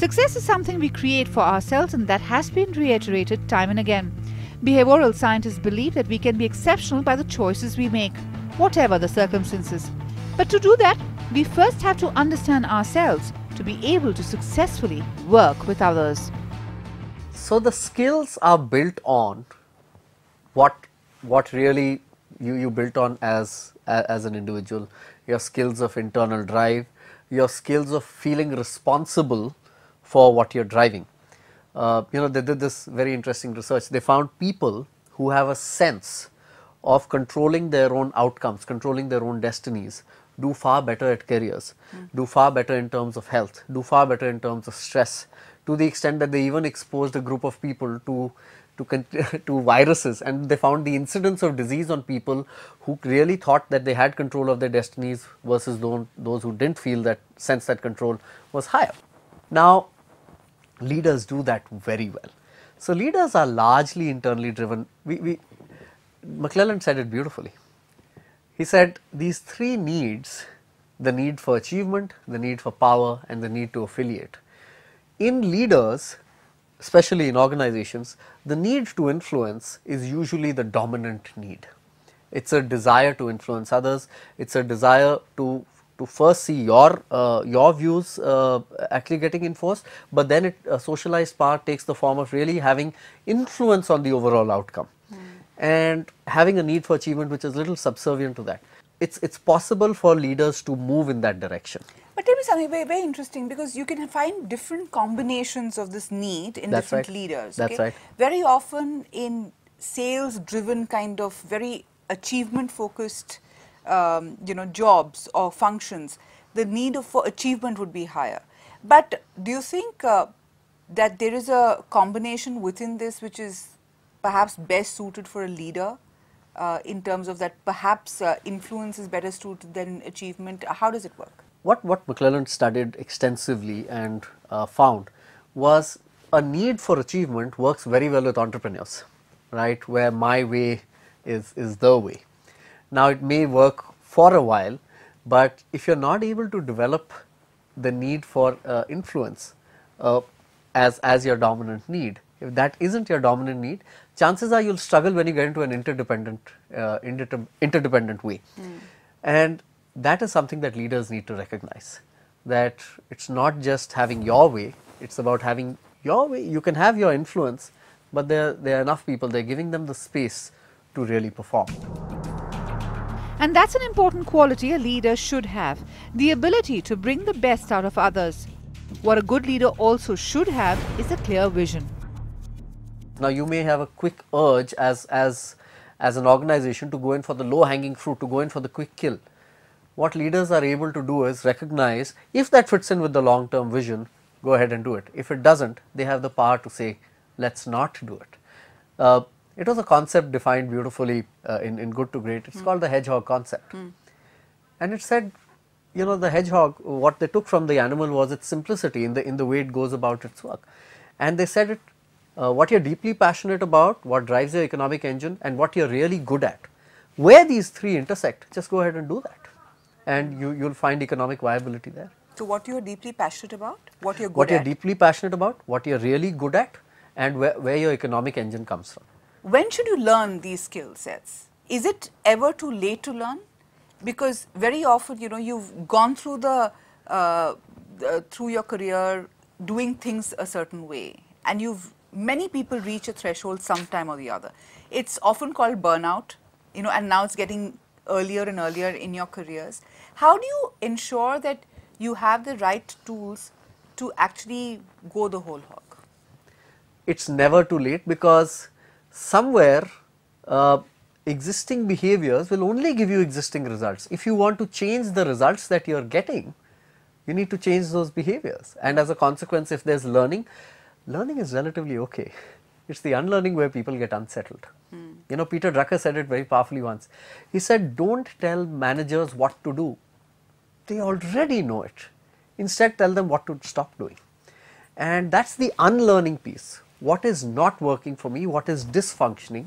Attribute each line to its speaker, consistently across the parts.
Speaker 1: Success is something we create for ourselves, and that has been reiterated time and again. Behavioral scientists believe that we can be exceptional by the choices we make, whatever the circumstances. But to do that, we first have to understand ourselves to be able to successfully work with others.
Speaker 2: So the skills are built on what really you built on as an individual, your skills of internal drive, your skills of feeling responsible for what you're driving. They did this very interesting research. They found people who have a sense of controlling their own outcomes, controlling their own destinies, do far better at careers, do far better in terms of health, do far better in terms of stress, to the extent that they even exposed a group of people to viruses, and they found the incidence of disease on people who really thought that they had control of their destinies versus those who didn't feel that, sense that control was higher. Now, leaders do that very well. So leaders are largely internally driven. McClelland said it beautifully. He said these three needs, the need for achievement, the need for power, and the need to affiliate. In leaders, especially in organizations, the need to influence is usually the dominant need. It's a desire to influence others. It's a desire to first see your views actually getting enforced, but then socialized power takes the form of really having influence on the overall outcome, and having a need for achievement which is a little subservient to that. It's possible for leaders to move in that direction.
Speaker 3: But tell me something very, very interesting, because you can find different combinations of this need in different leaders.
Speaker 2: That's right.
Speaker 3: Very often in sales-driven kind of very achievement-focused jobs or functions, the need for achievement would be higher. But do you think that there is a combination within this which is perhaps best suited for a leader in terms of that perhaps influence is better suited than achievement? How does it work?
Speaker 2: What McClelland studied extensively and found was a need for achievement works very well with entrepreneurs, right, where my way is the way. Now, it may work for a while, but if you are not able to develop the need for influence as your dominant need, if that isn't your dominant need, chances are you will struggle when you get into an interdependent way. And that is something that leaders need to recognize, that it's not just having your way, it's about having your way. You can have your influence, but there are enough people, they're giving them the space to really perform.
Speaker 1: And that's an important quality a leader should have, the ability to bring the best out of others. What a good leader also should have is a clear vision.
Speaker 2: Now, you may have a quick urge as an organization to go in for the low hanging fruit, to go in for the quick kill. What leaders are able to do is recognize if that fits in with the long term vision, go ahead and do it. If it doesn't, they have the power to say, let's not do it. It was a concept defined beautifully in Good to Great. It's called the hedgehog concept. And it said, the hedgehog, what they took from the animal was its simplicity in the way it goes about its work. And they said what you're deeply passionate about, what drives your economic engine, and what you're really good at. Where these three intersect, just go ahead and do that. And you'll find economic viability there.
Speaker 3: So what you're deeply passionate about, what you're good at?
Speaker 2: What you're deeply passionate about, what you're really good at, and where your economic engine comes from.
Speaker 3: When should you learn these skill sets? Is it ever too late to learn? Because very often, you've gone through through your career doing things a certain way, and many people reach a threshold sometime or the other. It's often called burnout, and now it's getting earlier and earlier in your careers. How do you ensure that you have the right tools to actually go the whole hog?
Speaker 2: It's never too late, because somewhere existing behaviors will only give you existing results. If you want to change the results that you are getting, you need to change those behaviors. And as a consequence, if there is learning is relatively okay. It's the unlearning where people get unsettled. Peter Drucker said it very powerfully once. He said, don't tell managers what to do. They already know it. Instead, tell them what to stop doing. And that's the unlearning piece. What is not working for me, what is dysfunctional,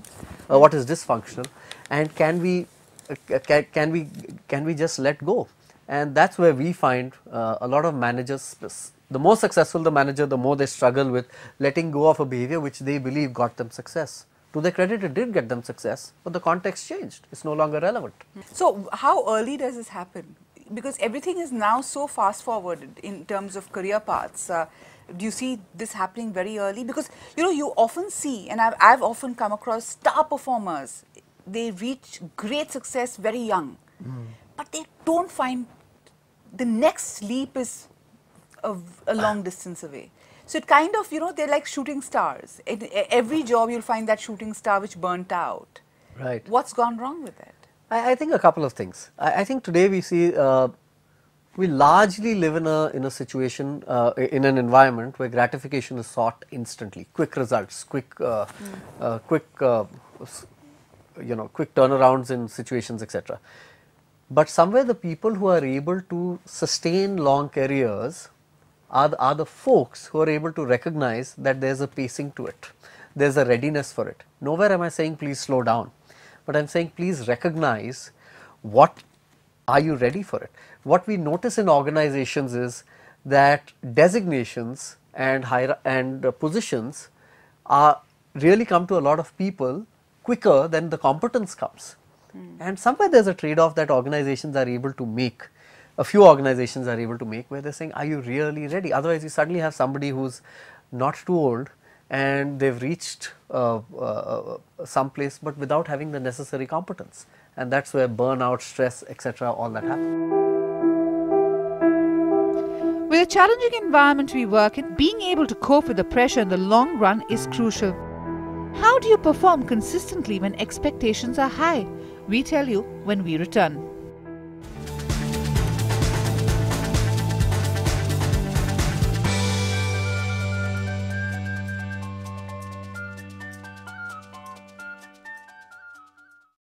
Speaker 2: and can we just let go? And that's where we find a lot of managers, the more successful the manager, the more they struggle with letting go of a behavior which they believe got them success. To their credit, it did get them success, but the context changed. It's no longer relevant.
Speaker 3: So how early does this happen? Because everything is now so fast forwarded in terms of career paths. Do you see this happening very early? Because you often see, and I've often come across star performers, they reach great success very young, but they don't find the next leap is a long distance away. So it kind of, they're like shooting stars. In every job you'll find that shooting star which burnt out.
Speaker 2: Right.
Speaker 3: What's gone wrong with that?
Speaker 2: I think a couple of things. I think today we see we largely live in a situation, in an environment where gratification is sought instantly, quick results, quick turnarounds in situations, etc. But somewhere the people who are able to sustain long careers are the folks who are able to recognize that there is a pacing to it, there is a readiness for it. Nowhere am I saying please slow down, but I am saying please recognize what are you ready for it. What we notice in organizations is that designations and positions are really come to a lot of people quicker than the competence comes. And somewhere there is a trade-off that organizations are able to make, a few organizations are able to make, where they are saying, are you really ready? Otherwise you suddenly have somebody who is not too old and they have reached some place but without having the necessary competence, and that is where burnout, stress, etc., all that happens.
Speaker 1: With the challenging environment we work in, being able to cope with the pressure in the long run is crucial. How do you perform consistently when expectations are high? We tell you when we return.